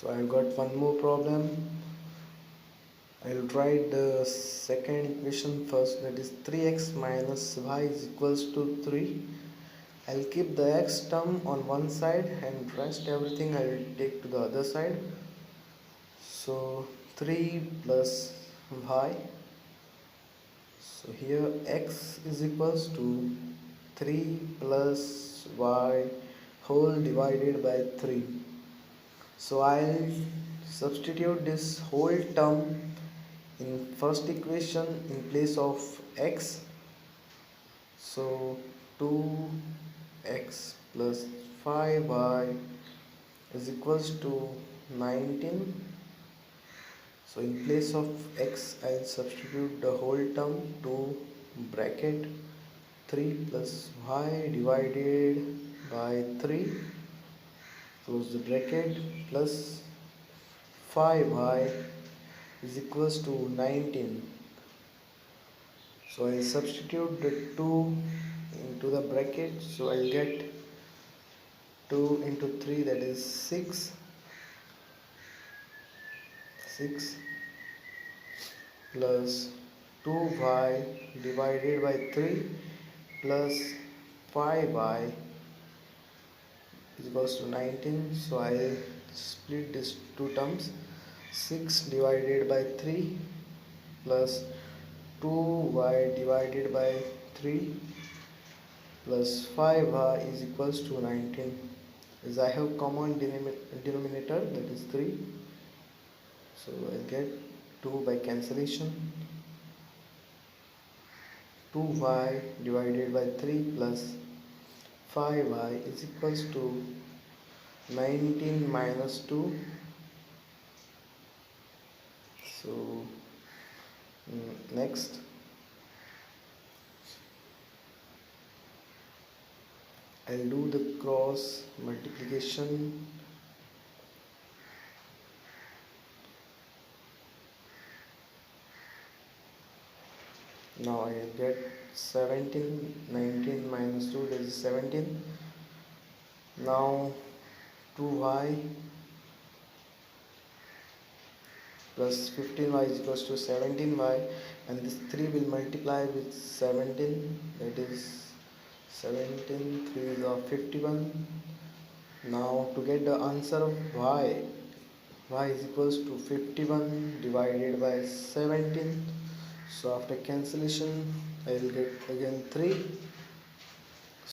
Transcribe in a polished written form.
So I've got one more problem. I'll write the second equation first, that is 3x minus y is equals to 3. I'll keep the x term on one side and rest everything I'll take to the other side. So 3 plus y. So here x is equals to 3 plus y whole divided by 3. So I'll substitute this whole term in first equation in place of x. So 2x plus 5y is equals to 19. So in place of x I'll substitute the whole term to bracket 3 plus y divided by 3, close the bracket, plus 5y is equals to 19. So I'll substitute the 2 into the bracket, so I'll get 2 into 3, that is 6 plus 2y divided by 3 plus 5y is equals to 19. So I'll split these two terms. 6 divided by 3 plus 2y divided by 3 plus 5y is equals to 19. As I have common denominator, that is 3, so I'll get 2 by cancellation. 2y divided by 3 plus 5y is equals to 19 minus 2. So next I'll do the cross multiplication. Now I get 17, 19 minus 2, that is 17. Now 2y plus 15y is equals to 17y, and this 3 will multiply with 17, that is 17, 3 are 51. Now to get the answer of y is equals to 51 divided by 17. So after cancellation I will get again 3